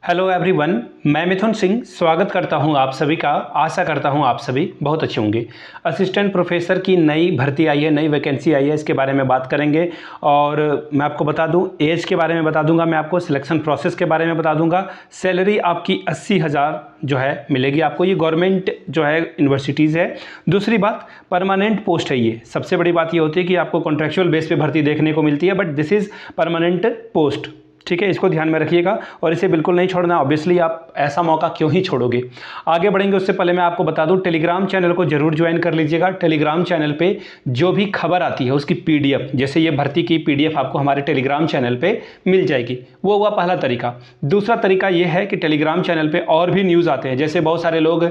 Hello everyone, मैं मिथुन सिंह स्वागत करता हूं आप सभी का। आशा करता हूं आप सभी बहुत अच्छे होंगे। असिस्टेंट प्रोफेसर की नई भर्ती आई है, नई वैकेंसी आई है, इसके बारे में बात करेंगे। और मैं आपको बता दूं, एज के बारे में बता दूंगा, मैं आपको सिलेक्शन प्रोसेस के बारे में बता दूंगा। सैलरी आपकी 80,000 जो है मिलेगी आपको। ये गवर्नमेंट जो है यूनिवर्सिटीज़ है। दूसरी बात, परमानेंट पोस्ट है। ये सबसे बड़ी बात ये होती है कि आपको कॉन्ट्रेक्चुअल बेस पे भर्ती देखने को मिलती है, but this is permanent post. ठीक है, इसको ध्यान में रखिएगा और इसे बिल्कुल नहीं छोड़ना। ऑब्वियसली आप ऐसा मौका क्यों ही छोड़ोगे। आगे बढ़ेंगे उससे पहले मैं आपको बता दूं, टेलीग्राम चैनल को जरूर ज्वाइन कर लीजिएगा। टेलीग्राम चैनल पे जो भी खबर आती है उसकी पीडीएफ, जैसे ये भर्ती की पीडीएफ आपको हमारे टेलीग्राम चैनल पे मिल जाएगी। वो हुआ पहला तरीका। दूसरा तरीका ये है कि टेलीग्राम चैनल पे और भी न्यूज़ आते हैं। जैसे बहुत सारे लोग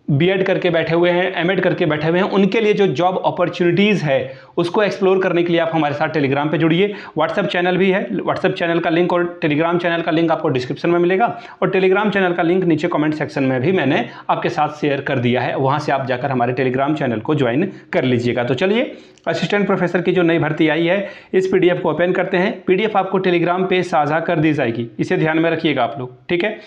बीएड करके बैठे हुए हैं, एमएड करके बैठे हुए हैं, उनके लिए जो जॉब अपॉर्चुनिटीज़ है उसको एक्सप्लोर करने के लिए आप हमारे साथ टेलीग्राम पे जुड़िए। व्हाट्सएप चैनल भी है। व्हाट्सएप चैनल का लिंक और टेलीग्राम चैनल का लिंक आपको डिस्क्रिप्शन में मिलेगा, और टेलीग्राम चैनल का लिंक नीचे कमेंट सेक्शन में भी मैंने आपके साथ शेयर कर दिया है। वहाँ से आप जाकर हमारे टेलीग्राम चैनल को ज्वाइन कर लीजिएगा। तो चलिए, असिस्टेंट प्रोफेसर की जो नई भर्ती आई है, इस पीडीएफ को ओपन करते हैं। पीडीएफ आपको टेलीग्राम पे साझा कर दी जाएगी, इसे ध्यान में रखिएगा आप लोग, ठीक है।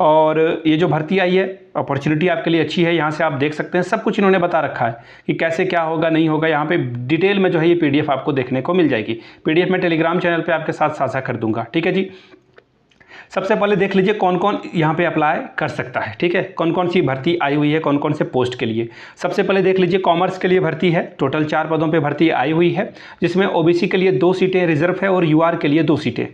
और ये जो भर्ती आई है, अपॉर्चुनिटी आपके लिए अच्छी है। यहाँ से आप देख सकते हैं, सब कुछ इन्होंने बता रखा है कि कैसे क्या होगा नहीं होगा। यहाँ पे डिटेल में जो है ये पीडीएफ आपको देखने को मिल जाएगी। पीडीएफ मैं टेलीग्राम चैनल पे आपके साथ साझा कर दूंगा, ठीक है जी। सबसे पहले देख लीजिए कौन कौन यहाँ पे अप्लाई कर सकता है, ठीक है। कौन कौन सी भर्ती आई हुई है, कौन कौन से पोस्ट के लिए। सबसे पहले देख लीजिए, कॉमर्स के लिए भर्ती है। टोटल 4 पदों पे भर्ती आई हुई है, जिसमें ओबीसी के लिए 2 सीटें रिजर्व है और यूआर के लिए 2 सीटें,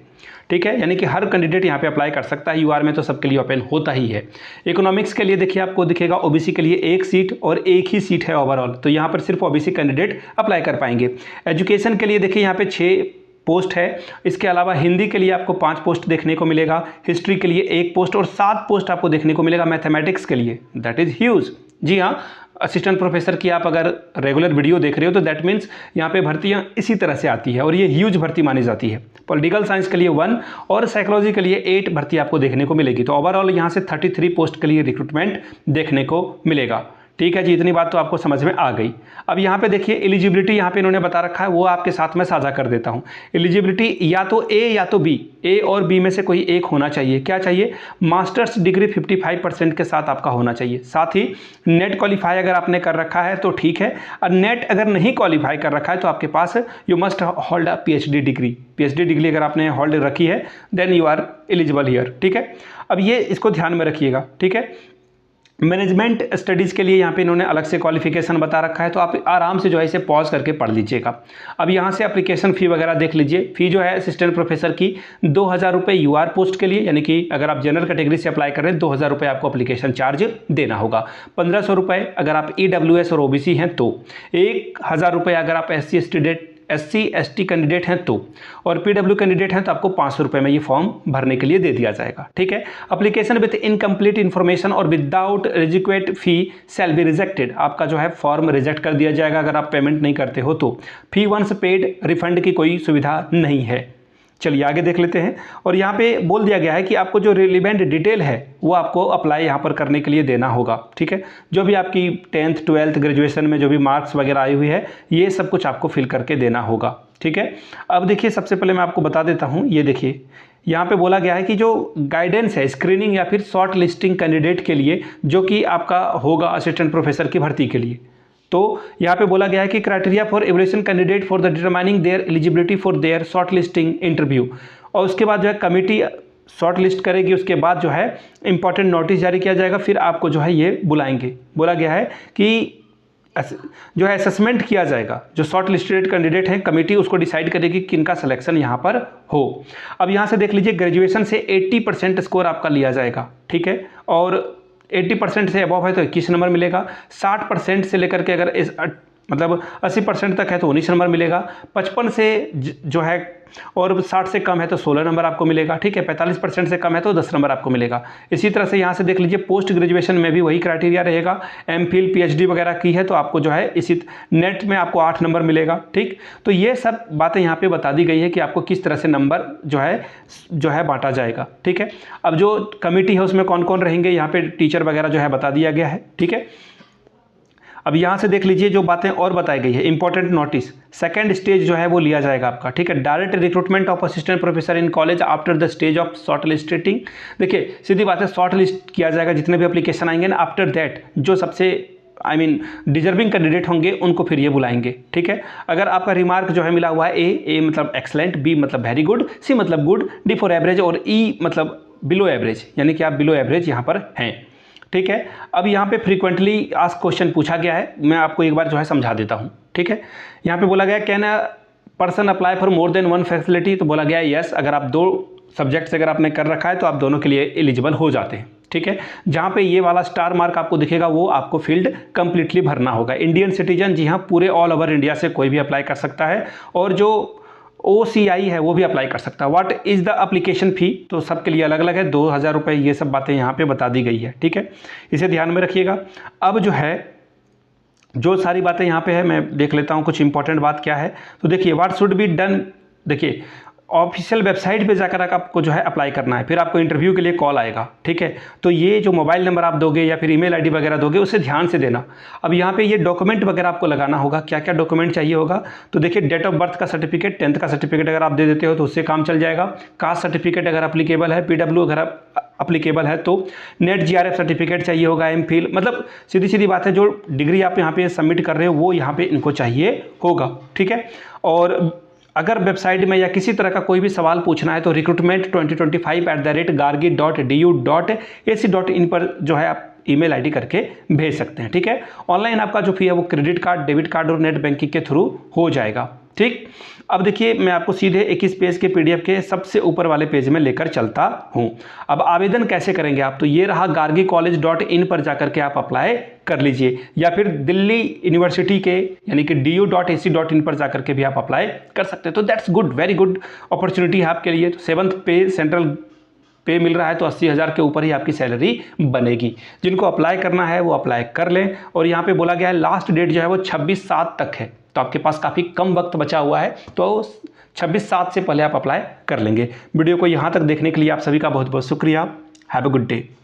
ठीक है। यानी कि हर कैंडिडेट यहाँ पे अप्लाई कर सकता है। यूआर में तो सबके लिए ओपन होता ही है। इकोनॉमिक्स के लिए देखिए, आपको दिखेगा ओबीसी के लिए 1 सीट और 1 ही सीट है ओवरऑल, तो यहाँ पर सिर्फ ओबीसी कैंडिडेट अप्लाई कर पाएंगे। एजुकेशन के लिए देखिए, यहाँ पे 6 पोस्ट है। इसके अलावा हिंदी के लिए आपको 5 पोस्ट देखने को मिलेगा, हिस्ट्री के लिए 1 पोस्ट और 7 पोस्ट आपको देखने को मिलेगा मैथमेटिक्स के लिए। That is huge. जी हाँ, असिस्टेंट प्रोफेसर की आप अगर रेगुलर वीडियो देख रहे हो तो दैट मीन्स यहाँ पे भर्तियाँ इसी तरह से आती है और ये ह्यूज भर्ती मानी जाती है। पॉलिटिकल साइंस के लिए 1 और साइकोलॉजी के लिए 8 भर्ती आपको देखने को मिलेगी। तो ओवरऑल यहाँ से 33 पोस्ट के लिए रिक्रूटमेंट देखने को मिलेगा, ठीक है जी। इतनी बात तो आपको समझ में आ गई। अब यहाँ पे देखिए, एलिजिबिलिटी यहाँ पे इन्होंने बता रखा है, वो आपके साथ में साझा कर देता हूँ। एलिजिबिलिटी या तो ए या तो बी, ए और बी में से कोई एक होना चाहिए। क्या चाहिए? मास्टर्स डिग्री 55% के साथ आपका होना चाहिए। साथ ही नेट क्वालिफाई अगर आपने कर रखा है तो ठीक है, और नेट अगर नहीं क्वालिफाई कर रखा है तो आपके पास you must hold a PhD degree. PhD degree अगर आपने होल्ड रखी है then you are eligible here, ठीक है। अब ये इसको ध्यान में रखिएगा, ठीक है। मैनेजमेंट स्टडीज़ के लिए यहाँ पे इन्होंने अलग से क्वालिफिकेशन बता रखा है, तो आप आराम से जो है इसे पॉज करके पढ़ लीजिएगा। अब यहाँ से एप्लीकेशन फ़ी वगैरह देख लीजिए। फ़ी जो है असिस्टेंट प्रोफेसर की 2,000 रुपये यूआर पोस्ट के लिए, यानी कि अगर आप जनरल कैटेगरी से अप्लाई कर रहे हैं 2,000 रुपये आपको एप्लीकेशन चार्ज देना होगा। 1,500 रुपये अगर आप ईडब्ल्यूएस और ओबीसी हैं तो, 1,000 रुपये अगर आप एससी एसटी कैंडिडेट हैं तो, और पीडब्ल्यू कैंडिडेट हैं तो आपको 500 रुपये में ये फॉर्म भरने के लिए दे दिया जाएगा, ठीक है। एप्लीकेशन विद इनकम्प्लीट इन्फॉर्मेशन और without adequate fee shall be rejected. आपका जो है फॉर्म रिजेक्ट कर दिया जाएगा अगर आप पेमेंट नहीं करते हो तो। फी वंस पेड, रिफंड की कोई सुविधा नहीं है। चलिए आगे देख लेते हैं। और यहाँ पे बोल दिया गया है कि आपको जो रिलेवेंट डिटेल है वो आपको अप्लाई यहाँ पर करने के लिए देना होगा, ठीक है। जो भी आपकी 10th 12th ग्रेजुएशन में जो भी मार्क्स वगैरह आई हुई है, ये सब कुछ आपको फिल करके देना होगा, ठीक है। अब देखिए, सबसे पहले मैं आपको बता देता हूँ, ये देखिए यहाँ पे बोला गया है कि जो गाइडेंस है स्क्रीनिंग या फिर शॉर्ट लिस्टिंग कैंडिडेट के लिए, जो कि आपका होगा असिस्टेंट प्रोफेसर की भर्ती के लिए। तो यहाँ पे बोला गया है कि criteria for evaluation candidate for the determining their eligibility for their shortlisting interview. और उसके बाद जो है कमेटी शॉर्ट लिस्ट करेगी, उसके बाद जो है इंपॉर्टेंट नोटिस जारी किया जाएगा, फिर आपको जो है ये बुलाएंगे। बोला गया है कि जो है असेसमेंट किया जाएगा। जो शॉर्ट लिस्टेड कैंडिडेट हैं, कमेटी उसको डिसाइड करेगी कि किनका सिलेक्शन यहाँ पर हो। अब यहाँ से देख लीजिए, ग्रेजुएशन से 80% स्कोर आपका लिया जाएगा, ठीक है। और 80% से अबव है तो 21 नंबर मिलेगा। 60% से लेकर के अगर मतलब 80% तक है तो 19 नंबर मिलेगा। 55 से जो है और 60 से कम है तो 16 नंबर आपको मिलेगा, ठीक है। 45% से कम है तो 10 नंबर आपको मिलेगा। इसी तरह से यहाँ से देख लीजिए, पोस्ट ग्रेजुएशन में भी वही क्राइटेरिया रहेगा। एमफिल पीएचडी वगैरह की है तो आपको जो है इसी नेट में आपको 8 नंबर मिलेगा, ठीक। तो ये सब बातें यहाँ पे बता दी गई है कि आपको किस तरह से नंबर जो है बांटा जाएगा, ठीक है। अब जो कमेटी है उसमें कौन कौन रहेंगे, यहाँ पे टीचर वगैरह जो है बता दिया गया है, ठीक है। अब यहाँ से देख लीजिए जो बातें और बताई गई है, इंपॉर्टेंट नोटिस, सेकंड स्टेज जो है वो लिया जाएगा आपका, ठीक है। Direct recruitment of assistant professor in college after the stage of short listing. देखिए सीधी बात है, शॉर्ट लिस्ट किया जाएगा जितने भी एप्लीकेशन आएंगे ना, आफ्टर दैट जो सबसे डिजर्विंग कैंडिडेट होंगे उनको फिर ये बुलाएंगे, ठीक है। अगर आपका रिमार्क जो है मिला हुआ है ए मतलब एक्सलेंट, बी मतलब वेरी गुड, सी मतलब गुड, डी फॉर एवरेज और ई मतलब बिलो एवरेज, यानी कि आप बिलो एवरेज यहाँ पर हैं, ठीक है। अब यहाँ पे फ्रीक्वेंटली आस्क्ड क्वेश्चन पूछा गया है, मैं आपको एक बार जो है समझा देता हूँ, ठीक है। यहाँ पे बोला गया can a person apply for more than one facility, तो बोला गया यस, अगर आप 2 सब्जेक्ट्स अगर आपने कर रखा है तो आप दोनों के लिए एलिजिबल हो जाते हैं, ठीक है। जहाँ पे ये वाला स्टार मार्क आपको दिखेगा वो आपको फील्ड कंप्लीटली भरना होगा। इंडियन सिटीजन, जी हाँ, पूरे ऑल ओवर इंडिया से कोई भी अप्लाई कर सकता है, और जो OCI है वो भी अप्लाई कर सकता है। What is the application fee, तो सबके लिए अलग अलग है, 2000 रुपये, ये सब बातें यहाँ पे बता दी गई है, ठीक है, इसे ध्यान में रखिएगा। अब जो है जो सारी बातें यहाँ पे है मैं देख लेता हूँ कुछ इंपॉर्टेंट बात क्या है। तो देखिए व्हाट शुड बी डन, देखिए ऑफिशियल वेबसाइट पे जाकर आपको जो है अप्लाई करना है, फिर आपको इंटरव्यू के लिए कॉल आएगा, ठीक है। तो ये जो मोबाइल नंबर आप दोगे या फिर ईमेल आईडी वगैरह दोगे उसे ध्यान से देना। अब यहाँ पे ये डॉक्यूमेंट वगैरह आपको लगाना होगा, क्या क्या डॉक्यूमेंट चाहिए होगा, तो देखिए डेट ऑफ बर्थ का सर्टिफिकेट, 10th का सर्टिफिकेट अगर आप दे देते हो तो उससे काम चल जाएगा, कास्ट सर्टिफिकेट अगर अप्लीकेबल है, PW अगर अप्लीकेबल है तो, नेट GRF सर्टिफिकेट चाहिए होगा, MPhil, मतलब सीधी सीधी बात है, जो डिग्री आप यहाँ पे सबमिट कर रहे हो वो यहाँ पे इनको चाहिए होगा, ठीक है। और अगर वेबसाइट में या किसी तरह का कोई भी सवाल पूछना है तो recruitment2025@gargi.du.ac.in पर जो है आप ईमेल आईडी करके भेज सकते हैं, ठीक है। ऑनलाइन आपका जो फी है वो क्रेडिट कार्ड, डेबिट कार्ड और नेट बैंकिंग के थ्रू हो जाएगा, ठीक। अब देखिए मैं आपको सीधे 21 पेज के PDF के सबसे ऊपर वाले पेज में लेकर चलता हूं। अब आवेदन कैसे करेंगे आप, तो ये रहा gargicollege.in पर जाकर के आप अप्लाई कर लीजिए, या फिर दिल्ली यूनिवर्सिटी के यानी कि du.ac.in पर जाकर के भी आप अप्लाई कर सकते हैं। तो that's good, very good opportunity है आपके लिए। तो 7th पे सेंट्रल पे मिल रहा है तो 80,000 के ऊपर ही आपकी सैलरी बनेगी। जिनको अप्लाई करना है वो अप्लाई कर लें, और यहाँ पे बोला गया है लास्ट डेट जो है वो 26/7 तक है, तो आपके पास काफ़ी कम वक्त बचा हुआ है, तो 26/7 से पहले आप अप्लाई कर लेंगे। वीडियो को यहाँ तक देखने के लिए आप सभी का बहुत बहुत शुक्रिया। Have a good day.